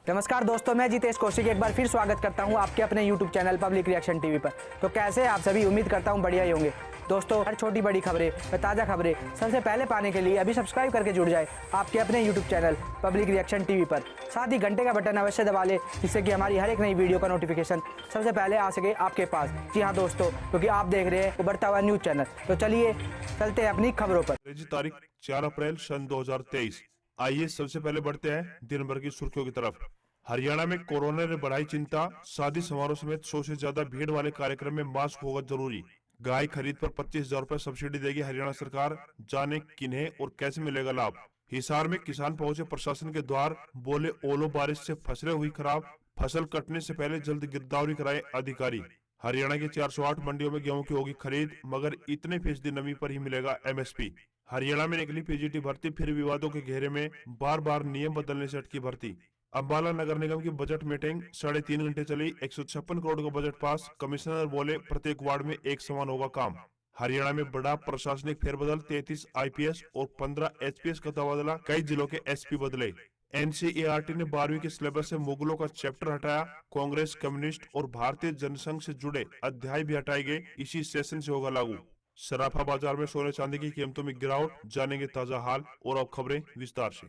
नमस्कार दोस्तों, मैं जितेश कौशिक एक बार फिर स्वागत करता हूं आपके अपने YouTube channel public reaction TV पर। तो कैसे आप सभी, उम्मीद करता हूं बढ़िया ही होंगे। दोस्तों, हर छोटी बड़ी खबरें व ताज़ा खबरें सबसे पहले पाने के लिए अभी सब्सक्राइब करके जुड़ जाए आपके अपने YouTube channel public reaction TV पर। साथ ही घंटे का बटन अवश्य दबा लें, जिससे कि हमारी हर एक नई वीडियो का नोटिफिकेशन सबसे पहले आ सके आपके पास। जी हाँ दोस्तों, क्योंकि आप देख रहे हैं उभरता हुआ न्यूज़ चैनल। तो चलिए चलते हैं अपनी खबरों पर। तारीख 4 अप्रैल सन 2023। आइए सबसे पहले बढ़ते हैं दिन भर की सुर्खियों की तरफ। हरियाणा में कोरोना ने बढ़ाई चिंता, शादी समारोह समेत 100 से ज्यादा भीड़ वाले कार्यक्रम में मास्क होगा जरूरी। गाय खरीद पर 25,000 रुपए सब्सिडी देगी हरियाणा सरकार, जाने किन्हें और कैसे मिलेगा लाभ। हिसार में किसान पहुंचे प्रशासन के द्वार, बोले ओलो बारिश से फसलें हुई खराब, फसल कटने से पहले जल्द गिरदावरी कराए अधिकारी। हरियाणा की 408 मंडियों में गेहूं की होगी खरीद, मगर इतने फीसदी नमी पर ही मिलेगा एमएसपी। हरियाणा में निकली पीजीटी भर्ती फिर विवादों के घेरे में, बार बार नियम बदलने से अटकी भर्ती। अंबाला नगर निगम की बजट मीटिंग 3.5 घंटे चली, 156 करोड़ का बजट पास, कमिश्नर बोले प्रत्येक वार्ड में एक समान होगा काम। हरियाणा में बड़ा प्रशासनिक फेरबदल, 33 आईपीएस और 15 एचपीएस का तबादला, कई जिलों के एसपी बदले। एनसीईआरटी ने 12वीं के सिलेबस से मुगलों का चैप्टर हटाया, कांग्रेस, कम्युनिस्ट और भारतीय जनसंघ से जुड़े अध्याय भी हटाए गए, इसी सेशन से होगा लागू। सराफा बाजार में सोने चांदी की कीमतों में गिरावट, जानेंगे ताजा हाल। और अब खबरें विस्तार से।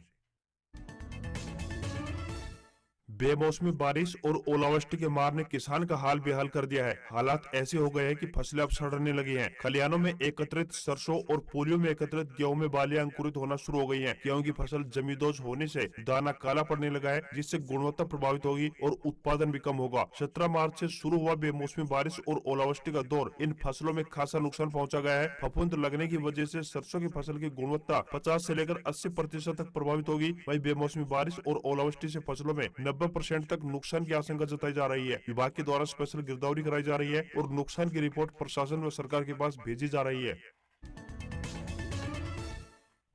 बेमौसमी बारिश और ओलावृष्टि के मार ने किसान का हाल बेहाल कर दिया है। हालात ऐसे हो गए हैं कि फसलें अब सड़ने लगी हैं। खलिहानों में एकत्रित सरसों और पूलियों में एकत्रित गेहूं में बालियां अंकुरित होना शुरू हो गई हैं। गेहूं की फसल जमींदोज होने से दाना काला पड़ने लगा है, जिससे गुणवत्ता प्रभावित होगी और उत्पादन भी कम होगा। 17 मार्च से शुरू हुआ बेमौसमी बारिश और ओलावृष्टि का दौर इन फसलों में खासा नुकसान पहुंचा गया है। फफूंद लगने की वजह से सरसों की फसल की गुणवत्ता 50 से लेकर 80% तक प्रभावित होगी। वहीं बेमौसमी बारिश और ओलावृष्टि से फसलों में 90% तक नुकसान की आशंका जताई जा रही है। विभाग के द्वारा स्पेशल गिरदावरी कराई जा रही है और नुकसान की रिपोर्ट प्रशासन व सरकार के पास भेजी जा रही है।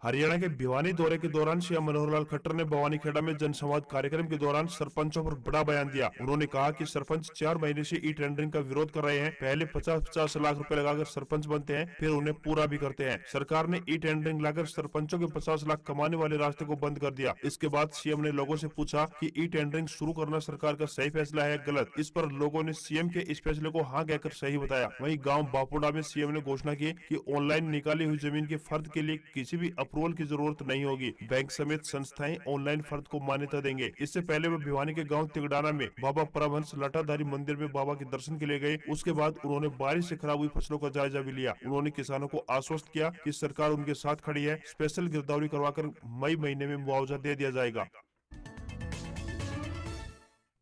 हरियाणा के भिवानी दौरे के दौरान सीएम मनोहर लाल खट्टर ने भवानीखेड़ा में जनसंवाद कार्यक्रम के दौरान सरपंचों पर बड़ा बयान दिया। उन्होंने कहा कि सरपंच 4 महीने से ई टेंडरिंग का विरोध कर रहे हैं। पहले 50-50 लाख रुपए लगाकर सरपंच बनते हैं, फिर उन्हें पूरा भी करते हैं। सरकार ने ई टेंडरिंग लाकर सरपंचों के 50 लाख कमाने वाले रास्ते को बंद कर दिया। इसके बाद सीएम ने लोगों से पूछा कि ई टेंडरिंग शुरू करना सरकार का सही फैसला है गलत। इस पर लोगों ने सीएम के इस फैसले को हाँ कहकर सही बताया। वहीं गाँव बापुड़ा में सीएम ने घोषणा की कि ऑनलाइन निकाली हुई जमीन के फर्द के लिए किसी भी अप्रूवल की जरूरत नहीं होगी। बैंक समेत संस्थाएं ऑनलाइन फर्द को मान्यता देंगे। इससे पहले वे भिवानी के गांव तिगड़ाना में बाबा परमहंस लटाधारी मंदिर में बाबा के दर्शन के लिए गए। उसके बाद उन्होंने बारिश से खराब हुई फसलों का जायजा भी लिया। उन्होंने किसानों को आश्वस्त किया कि सरकार उनके साथ खड़ी है। स्पेशल गिरदावरी करवाकर मई महीने में मुआवजा दे दिया जाएगा।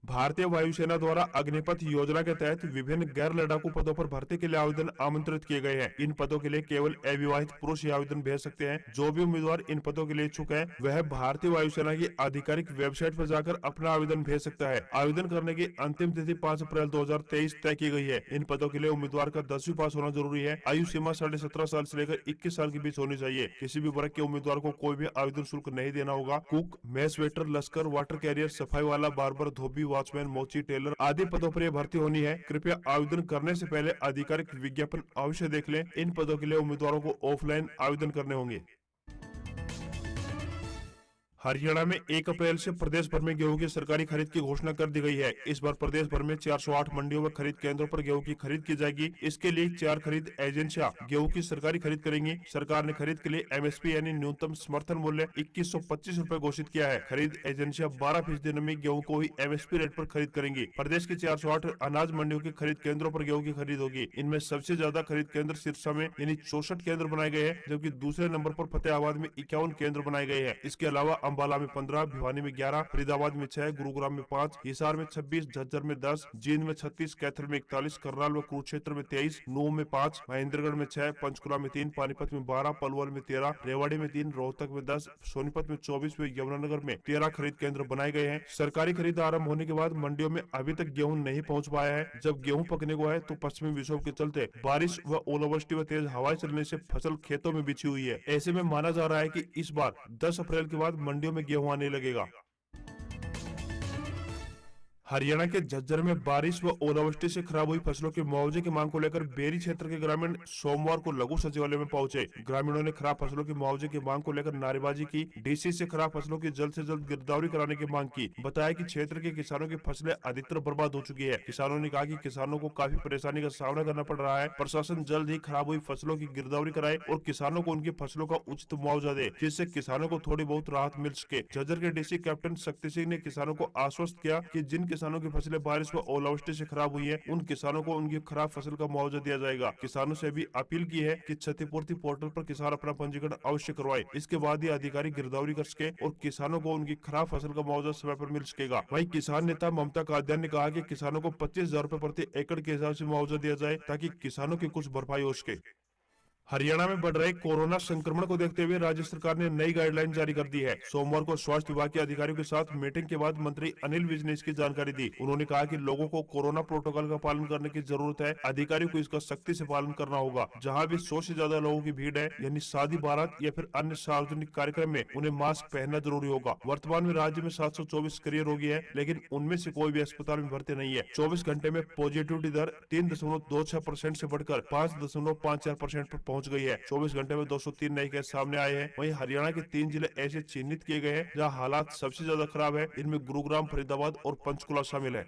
भारतीय वायुसेना द्वारा अग्निपथ योजना के तहत विभिन्न गैर लड़ाकू पदों पर भर्ती के लिए आवेदन आमंत्रित किए गए हैं। इन पदों के लिए केवल अविवाहित पुरुष ही आवेदन भेज सकते हैं। जो भी उम्मीदवार इन पदों के लिए इच्छुक है, वह भारतीय वायुसेना की आधिकारिक वेबसाइट पर जाकर अपना आवेदन भेज सकता है। आवेदन करने की अंतिम तिथि 5 अप्रैल 2023 तय की गई है। इन पदों के लिए उम्मीदवार का 10वीं पास होना जरूरी है। आयु सीमा 17.5 साल से लेकर 21 साल के बीच होनी चाहिए। किसी भी वर्ग के उम्मीदवार को कोई भी आवेदन शुल्क नहीं देना होगा। कुक, मेस वेटर, लश्कर, वाटर कैरियर, सफाई वाला, बार्बर, धोबी, वॉचमैन, मोची, टेलर आदि पदों पर यह भर्ती होनी है। कृपया आवेदन करने से पहले आधिकारिक विज्ञापन अवश्य देख लें। इन पदों के लिए उम्मीदवारों को ऑफलाइन आवेदन करने होंगे। हरियाणा में 1 अप्रैल से प्रदेश भर में गेहूं की सरकारी खरीद की घोषणा कर दी गई है। इस बार प्रदेश भर में 408 मंडियों में खरीद केंद्रों पर गेहूं की खरीद की जाएगी। इसके लिए 4 खरीद एजेंसियां गेहूं की सरकारी खरीद करेंगी। सरकार ने खरीद के लिए एमएसपी यानी न्यूनतम समर्थन मूल्य 2125 रुपए घोषित किया है। खरीद एजेंसियां 12% नमी गेहूं को ही एमएसपी रेट पर खरीद करेंगी। प्रदेश के 408 अनाज मंडियों की खरीद केंद्रों पर गेहूं की खरीद होगी। इनमें सबसे ज्यादा खरीद केंद्र सिरसा में यानी 64 केंद्र बनाए गए हैं, जबकि दूसरे नंबर पर फतेहाबाद में 51 केंद्र बनाए गए हैं। इसके अलावा अंबाला में 15, भिवानी में 11, फरीदाबाद में 6, गुरुग्राम में 5, हिसार में 26, झज्जर में 10, जींद में 36, कैथल में 41, करनाल व कुरुक्षेत्र में 23, नूह में 5, महेंद्रगढ़ में 6, पंचकुला में 3, पानीपत में 12, पलवल में 13, रेवाड़ी में 3, रोहतक में 10, सोनीपत में 24 व यमुनानगर में 13 खरीद केंद्र बनाए गए हैं। सरकारी खरीद आरंभ होने के बाद मंडियों में अभी तक गेहूं नहीं पहुंच पाया है। जब गेहूं पकने को है तो पश्चिमी विक्षोभ के चलते बारिश व ओलावृष्टि व तेज हवाएं चलने से फसल खेतों में बिछी हुई है। ऐसे में माना जा रहा है कि इस बार 10 अप्रैल के बाद मंडियों में गेहूं आने लगेगा। हरियाणा के झज्जर में बारिश व ओलावृष्टि से खराब हुई फसलों के मुआवजे की मांग को लेकर बेरी क्षेत्र के ग्रामीण सोमवार को लघु सचिवालय में पहुंचे। ग्रामीणों ने खराब फसलों के मुआवजे की मांग को लेकर नारेबाजी की। डीसी से खराब फसलों की जल्द से जल्द गिरदावरी कराने की मांग की। बताया कि क्षेत्र के किसानों की फसलें अधिकतर बर्बाद हो चुकी है। किसानों ने कहा कि किसानों को काफी परेशानी का सामना करना पड़ रहा है। प्रशासन जल्द ही खराब हुई फसलों की गिरदावरी कराए और किसानों को उनकी फसलों का उचित मुआवजा दे, जिससे किसानों को थोड़ी बहुत राहत मिल सके। झज्जर के डीसी कैप्टन शक्ति सिंह ने किसानों को आश्वस्त किया कि जिन किसानों की फसलें बारिश व ओलावृष्टि से खराब हुई है, उन किसानों को उनकी खराब फसल का मुआवजा दिया जाएगा। किसानों से भी अपील की है कि क्षतिपूर्ति पोर्टल पर किसान अपना पंजीकरण अवश्य करवाए। इसके बाद ही अधिकारी गिरदावरी कर सके और किसानों को उनकी खराब फसल का मुआवजा समय पर मिल सकेगा। वहीं किसान नेता ममता कादियान ने कहा कि किसानों को 25,000 रूपए प्रति एकड़ के हिसाब से मुआवजा दिया जाए ताकि किसानों की कुछ भरपाई हो सके। हरियाणा में बढ़ रहे कोरोना संक्रमण को देखते हुए राज्य सरकार ने नई गाइडलाइन जारी कर दी है। सोमवार को स्वास्थ्य विभाग के अधिकारियों के साथ मीटिंग के बाद मंत्री अनिल विज ने इसकी जानकारी दी। उन्होंने कहा कि लोगों को कोरोना प्रोटोकॉल का पालन करने की जरूरत है। अधिकारियों को इसका सख्ती से पालन करना होगा। जहां भी 100 से ज्यादा लोगों की भीड़ है, यानी शादी, बारात या फिर अन्य सार्वजनिक कार्यक्रम में, उन्हें मास्क पहनना जरूरी होगा। वर्तमान में राज्य में 724 सक्रिय रोगी है, लेकिन उनमें से कोई भी अस्पताल में भर्ती नहीं है। 24 घंटे में पॉजिटिविटी दर 3.26% से बढ़कर 5.54% पर पहुंच गई है। 24 घंटे में 203 नए केस सामने आए हैं। वहीं हरियाणा के 3 जिले ऐसे चिन्हित किए गए हैं जहां हालात सबसे ज्यादा खराब है। इनमें गुरुग्राम, फरीदाबाद और पंचकुला शामिल है।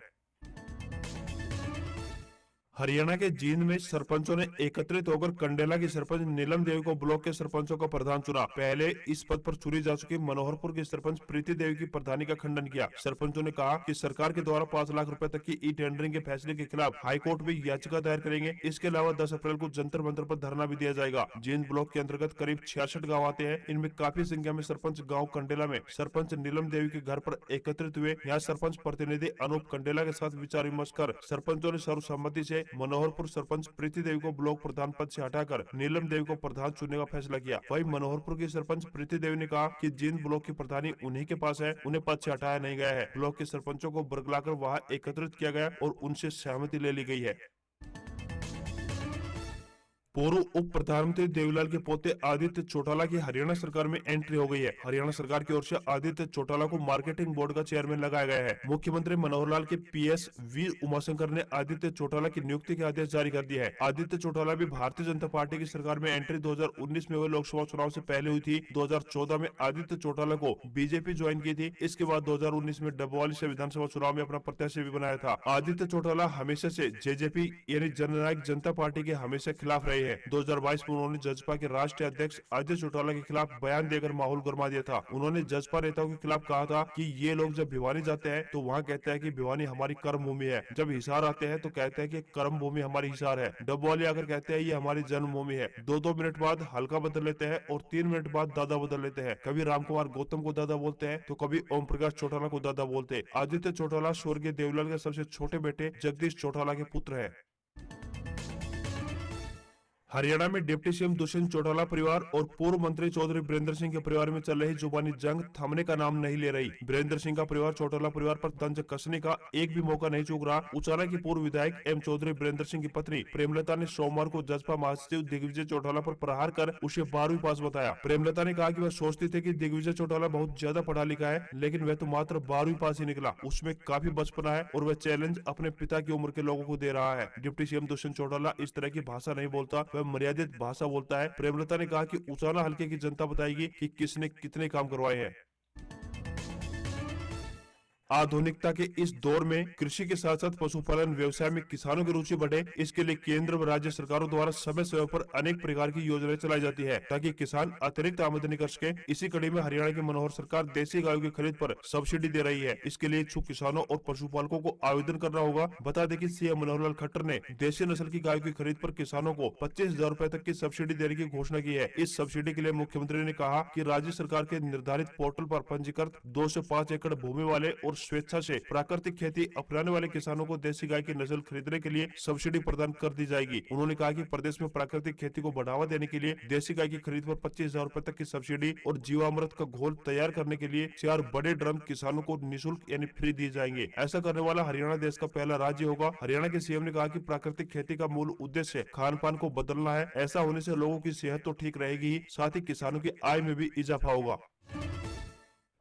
हरियाणा के जींद में सरपंचों ने एकत्रित होकर कंडेला की सरपंच नीलम देवी को ब्लॉक के सरपंचों का प्रधान चुना। पहले इस पद पर चुनी जा चुकी मनोहरपुर की सरपंच प्रीति देवी की प्रधानी का खंडन किया। सरपंचों ने कहा कि सरकार के द्वारा 5 लाख रुपए तक की ई टेंडरिंग के फैसले के खिलाफ हाईकोर्ट में याचिका दायर करेंगे। इसके अलावा 10 अप्रैल को जंतर मंतर पर धरना भी दिया जाएगा। जींद ब्लॉक के अंतर्गत करीब 66 गाँव आते हैं। इनमें काफी संख्या में सरपंच गाँव कंडेला में सरपंच नीलम देवी के घर पर एकत्रित हुए। यहाँ सरपंच प्रतिनिधि अनूप कंडेला के साथ विचार विमर्श कर सरपंचों ने सर्वसम्मति से मनोहरपुर सरपंच प्रीति देवी को ब्लॉक प्रधान पद से हटाकर नीलम देवी को प्रधान चुनने का फैसला किया। वहीं मनोहरपुर की सरपंच प्रीति देवी ने कहा कि जींद ब्लॉक की प्रधानी उन्हीं के पास है, उन्हें पद से हटाया नहीं गया है। ब्लॉक के सरपंचों को बरगलाकर वहां एकत्रित किया गया और उनसे सहमति ले ली गई है। पूर्व उप प्रधानमंत्री देवीलाल के पोते आदित्य चौटाला की हरियाणा सरकार में एंट्री हो गई है। हरियाणा सरकार की ओर से आदित्य चौटाला को मार्केटिंग बोर्ड का चेयरमैन लगाया गया है। मुख्यमंत्री मनोहर लाल के पीएस वी उमाशंकर ने आदित्य चौटाला की नियुक्ति के आदेश जारी कर दिए है। आदित्य चौटाला भी भारतीय जनता पार्टी की सरकार में एंट्री 2019 में हुए लोकसभा चुनाव से पहले हुई थी। 2014 में आदित्य चौटाला को बीजेपी ज्वाइन की थी। इसके बाद 2019 में डबवाली से विधानसभा चुनाव में अपना प्रत्याशी भी बनाया था। आदित्य चौटाला हमेशा से जेजेपी यानी जननायक जनता पार्टी के हमेशा खिलाफ रहे हैं। 2022 में उन्होंने जजपा के राष्ट्रीय अध्यक्ष अजय चौटाला के खिलाफ बयान देकर माहौल गरमा दिया था। उन्होंने जजपा नेताओं के खिलाफ कहा था कि ये लोग जब भिवानी जाते हैं तो वहाँ कहते हैं कि भिवानी हमारी कर्म भूमि है, जब हिसार आते हैं तो कहते हैं कि कर्म भूमि हमारी हिसार है, डबवाली आकर कहते हैं ये हमारी जन्मभूमि है। 2-2 मिनट बाद हल्का बदल लेते हैं और 3 मिनट बाद दादा बदल लेते हैं। कभी रामकुमार गौतम को दादा बोलते हैं तो कभी ओम प्रकाश चौटाला को दादा बोलते हैं। आदित्य चौटाला स्वर्गीय देवीलाल के सबसे छोटे बेटे जगदीश चौटाला के पुत्र है। हरियाणा में डिप्टी सीएम दुष्यंत चौटाला परिवार और पूर्व मंत्री चौधरी वीरेंद्र सिंह के परिवार में चल रही जुबानी जंग थमने का नाम नहीं ले रही। वीरेंद्र सिंह का परिवार चौटाला परिवार पर तंज कसने का एक भी मौका नहीं चूक रहा। उचाला की पूर्व विधायक एम चौधरी वीरेंद्र सिंह की पत्नी प्रेमलता ने सोमवार को जसपा महासचिव दिग्विजय चौटाला पर प्रहार कर उसे 12वीं पास बताया। प्रेमलता ने कहा कि वह सोचती थी कि दिग्विजय चौटाला बहुत ज्यादा पढ़ा लिखा है, लेकिन वह तो मात्र 12वीं पास ही निकला। उसमें काफी बचपना है और वह चैलेंज अपने पिता की उम्र के लोगों को दे रहा है। डिप्टी सीएम दुष्यंत चौटाला इस तरह की भाषा नहीं बोलता, वह मर्यादित भाषा बोलता है। प्रेमलता ने कहा कि उचाला हल्के की जनता बताएगी कि किसने कितने काम करवाए हैं। आधुनिकता के इस दौर में कृषि के साथ साथ पशुपालन व्यवसाय में किसानों की रुचि बढ़े, इसके लिए केंद्र व राज्य सरकारों द्वारा समय समय पर अनेक प्रकार की योजनाएं चलाई जाती है ताकि किसान अतिरिक्त आमदनी कर सके। इसी कड़ी में हरियाणा की मनोहर सरकार देसी गायों की खरीद पर सब्सिडी दे रही है। इसके लिए इच्छुक किसानों और पशुपालकों को आवेदन करना होगा। बता दें कि सीएम मनोहर लाल खट्टर ने देसी नस्ल की गायों की खरीद पर किसानों को 25,000 रूपए तक की सब्सिडी देने की घोषणा की है। इस सब्सिडी के लिए मुख्यमंत्री ने कहा कि राज्य सरकार के निर्धारित पोर्टल पर पंजीकृत 2 से 5 एकड़ भूमि वाले और स्वेच्छा से प्राकृतिक खेती अपनाने वाले किसानों को देसी गाय की नस्ल खरीदने के लिए सब्सिडी प्रदान कर दी जाएगी। उन्होंने कहा कि प्रदेश में प्राकृतिक खेती को बढ़ावा देने के लिए देसी गाय की खरीद पर 25,000 रूपए तक की सब्सिडी और जीवामृत का घोल तैयार करने के लिए 4 बड़े ड्रम किसानों को निःशुल्क यानी फ्री दिए जाएंगे। ऐसा करने वाला हरियाणा देश का पहला राज्य होगा। हरियाणा के सीएम ने कहा कि प्राकृतिक खेती का मूल उद्देश्य खान पान को बदलना है। ऐसा होने से लोगों की सेहत तो ठीक रहेगी ही, साथ ही किसानों की आय में भी इजाफा होगा।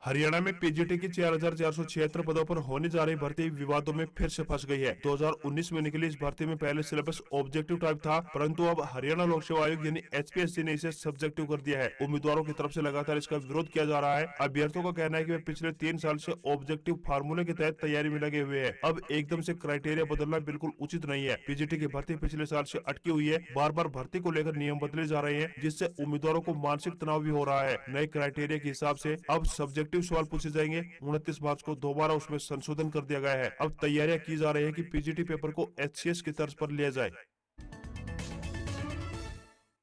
हरियाणा में पीजीटी की 4,476 पदों पर होने जा रही भर्ती विवादों में फिर से फंस गई है। 2019 में निकली इस भर्ती में पहले सिलेबस ऑब्जेक्टिव टाइप था, परंतु अब हरियाणा लोक सेवा आयोग यानी HPSC ने इसे सब्जेक्टिव कर दिया है। उम्मीदवारों की तरफ से लगातार इसका विरोध किया जा रहा है। अभ्यर्थियों का कहना है कि वे पिछले 3 साल से ऑब्जेक्टिव फार्मूले के तहत तैयारी में लगे हुए हैं। अब एकदम से क्राइटेरिया बदलना बिल्कुल उचित नहीं है। पीजीटी की भर्ती पिछले साल से अटकी हुई है। बार बार भर्ती को लेकर नियम बदले जा रहे हैं, जिससे उम्मीदवारों को मानसिक तनाव भी हो रहा है। नए क्राइटेरिया के हिसाब से अब सब्जेक्टिव सवाल पूछे जाएंगे। 29 मार्च को दोबारा उसमें संशोधन कर दिया गया है। अब तैयारियां की जा रही है कि पीजीटी पेपर को HCS की तर्ज पर लिया जाए।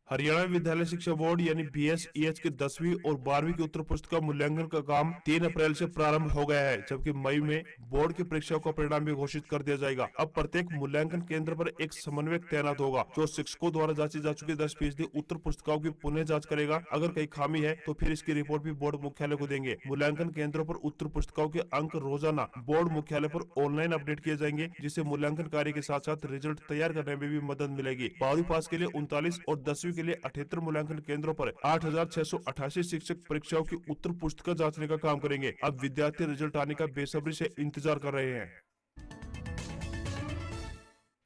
हरियाणा विद्यालय शिक्षा बोर्ड यानी BSEH की 10वीं और 12वीं की उत्तर पुस्तिका मूल्यांकन का काम 3 अप्रैल से प्रारंभ हो गया है, जबकि मई में बोर्ड की परीक्षाओं का परिणाम भी घोषित कर दिया जाएगा। अब प्रत्येक मूल्यांकन केंद्र पर एक समन्वयक तैनात होगा, जो शिक्षकों द्वारा जांची जा चुकी 10% उत्तर पुस्तिकाओं की पुनः जांच करेगा। अगर कहीं खामी है तो फिर इसकी रिपोर्ट भी बोर्ड मुख्यालय को देंगे। मूल्यांकन केंद्रों पर उत्तर पुस्तिकाओं के अंक रोजाना बोर्ड मुख्यालय पर ऑनलाइन अपडेट किए जाएंगे, जिससे मूल्यांकन कार्य के साथ साथ रिजल्ट तैयार करने में भी मदद मिलेगी। 12वीं पास के लिए 39 और 10वीं के लिए 78 मूल्यांकन केंद्रों पर 8,688 शिक्षक परीक्षाओं की उत्तर पुस्तिका जांचने का काम करेंगे। अब विद्यार्थी रिजल्ट आने का बेसब्री से इंतजार कर रहे हैं।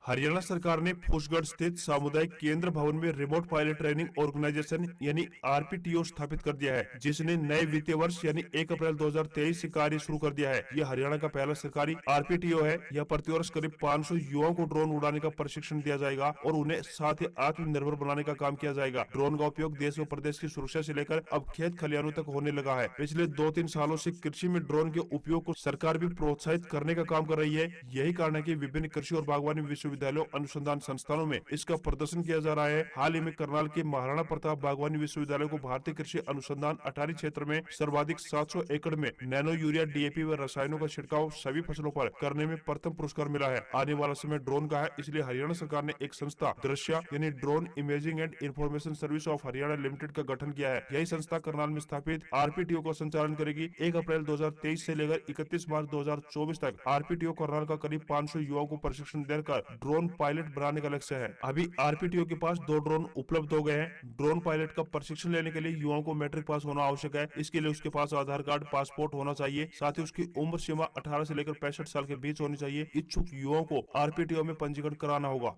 हरियाणा सरकार ने फूसगढ़ स्थित सामुदायिक केंद्र भवन में रिमोट पायलट ट्रेनिंग ऑर्गेनाइजेशन यानी RPTO स्थापित कर दिया है, जिसने नए वित्तीय वर्ष यानी 1 अप्रैल 2023 से कार्य शुरू कर दिया है। यह हरियाणा का पहला सरकारी RPTO है। यह प्रतिवर्ष करीब 500 युवाओं को ड्रोन उड़ाने का प्रशिक्षण दिया जाएगा और उन्हें साथ ही आत्मनिर्भर बनाने का काम किया जाएगा। ड्रोन का उपयोग देश व प्रदेश की सुरक्षा से लेकर अब खेत खलिहानों तक होने लगा है। पिछले 2-3 सालों से कृषि में ड्रोन के उपयोग को सरकार भी प्रोत्साहित करने का काम कर रही है। यही कारण है कि विभिन्न कृषि और बागवानी विश्वविद्यालयों अनुसंधान संस्थानों में इसका प्रदर्शन किया जा रहा है। हाल ही में करनाल के महाराणा प्रताप बागवानी विश्वविद्यालय को भारतीय कृषि अनुसंधान अटारी क्षेत्र में सर्वाधिक 700 एकड़ में नैनो यूरिया, DAP व रसायनों का छिड़काव सभी फसलों पर करने में प्रथम पुरस्कार मिला है। आने वाला समय ड्रोन का है, इसलिए हरियाणा सरकार ने एक संस्था दृश्य यानी drone imaging and information service of Haryana limited का गठन किया है। यही संस्था करनाल में स्थापित RPTO का संचालन करेगी। 1 अप्रैल 2023 से लेकर 31 मार्च 2024 तक RPTO करनाल का करीब 500 युवाओं को प्रशिक्षण देकर ड्रोन पायलट बनाने का लक्ष्य है। अभी RPTO के पास 2 ड्रोन उपलब्ध हो गए हैं। ड्रोन पायलट का प्रशिक्षण लेने के लिए युवाओं को मैट्रिक पास होना आवश्यक है। इसके लिए उसके पास आधार कार्ड, पासपोर्ट होना चाहिए। साथ ही उसकी उम्र सीमा 18 से लेकर 65 साल के बीच होनी चाहिए। इच्छुक युवाओं को RPTO में पंजीकरण कराना होगा।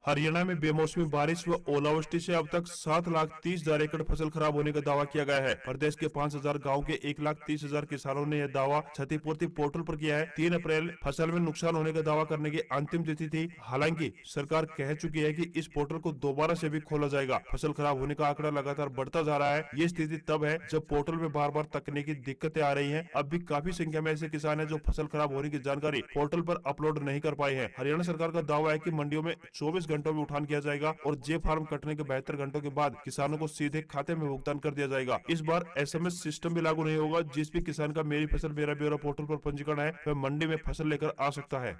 हरियाणा में बेमौसमी बारिश व ओलावृष्टि से अब तक 7,30,000 एकड़ फसल खराब होने का दावा किया गया है। प्रदेश के 5,000 गांव के 1,30,000 किसानों ने यह दावा क्षतिपूर्ति पोर्टल पर किया है। 3 अप्रैल फसल में नुकसान होने का दावा करने की अंतिम तिथि थी। हालांकि सरकार कह चुकी है कि इस पोर्टल को दोबारा से भी खोला जाएगा। फसल खराब होने का आंकड़ा लगातार बढ़ता जा रहा है। ये स्थिति तब है जब पोर्टल में बार बार तकनीकी दिक्कतें आ रही है। अब भी काफी संख्या में ऐसे किसान है जो फसल खराब होने की जानकारी पोर्टल पर अपलोड नहीं कर पाए हैं। हरियाणा सरकार का दावा है कि मंडियों में 24 घंटों में उठान किया जाएगा और जे फार्म कटने के 72 घंटों के बाद किसानों को सीधे खाते में भुगतान कर दिया जाएगा। इस बार SMS सिस्टम भी लागू नहीं होगा। जिस भी किसान का मेरी फसल मेरा ब्यौरा पोर्टल पर पंजीकरण है, वह मंडी में फसल लेकर आ सकता है।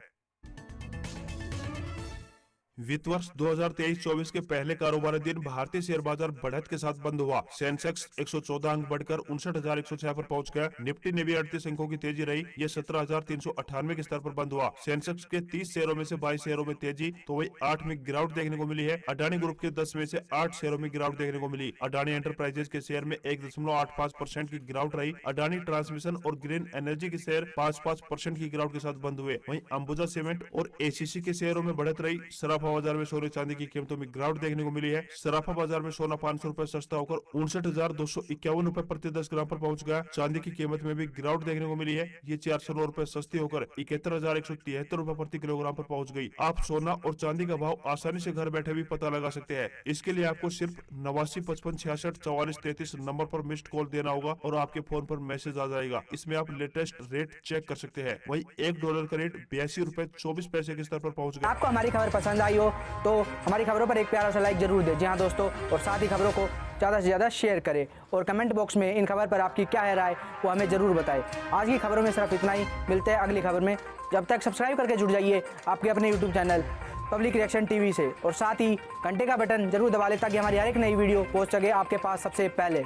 वित्त वर्ष 2023-24 के पहले कारोबारी दिन भारतीय शेयर बाजार बढ़त के साथ बंद हुआ। सेंसेक्स 114 अंक बढ़कर 59,106 पर पहुंच गया। निफ्टी ने भी 38 अंकों की तेजी रही। ये 17,398 के स्तर पर बंद हुआ। सेंसेक्स के 30 शेयरों में से 22 शेयरों में तेजी तो वही 8 में गिरावट देखने को मिली है। अडानी ग्रुप के 10 में से 8 शेयरों में गिरावट देखने को मिली। अडानी एंटरप्राइजेज के शेयर में 1.85% की गिरावट रही। अडानी ट्रांसमिशन और ग्रीन एनर्जी के शेयर 5% की गिरावट के साथ बंद हुए। वहीं अंबुजा सीमेंट और ACC के शेयरों में बढ़त रही। सराफा बाजार में सोने चांदी की कीमतों में गिरावट देखने को मिली है। सराफा बाजार में सोना 500 रुपए सस्ता होकर 59,251 रुपए प्रति 10 ग्राम पर पहुंच गया। चांदी की कीमत में भी गिरावट देखने को मिली है। ये 409 रुपए सस्ती होकर 71,173 रुपए प्रति किलोग्राम पर पहुंच गई। आप सोना और चांदी का भाव आसानी से घर बैठे भी पता लगा सकते हैं। इसके लिए आपको सिर्फ 8955664433 नंबर पर मिस्ड कॉल देना होगा और आपके फोन पर मैसेज आ जाएगा। इसमें आप लेटेस्ट रेट चेक कर सकते हैं। वही $1 का रेट 82 रुपए 24 पैसे के स्तर पर पहुंच गया। आपको हमारी खबर पसंद आई हो तो हमारी खबरों पर एक प्यारा सा लाइक जरूर दें। जी हाँ दोस्तों, और साथ ही खबरों को ज़्यादा से ज़्यादा शेयर करें और कमेंट बॉक्स में इन खबर पर आपकी क्या है राय वो हमें ज़रूर बताएं। आज की खबरों में सिर्फ इतना ही। मिलते हैं अगली खबर में। जब तक सब्सक्राइब करके जुड़ जाइए आपके अपने YouTube channel public reaction TV से और साथ ही घंटे का बटन जरूर दबा लें ताकि हमारी हर एक नई वीडियो पहुंच सके आपके पास सबसे पहले।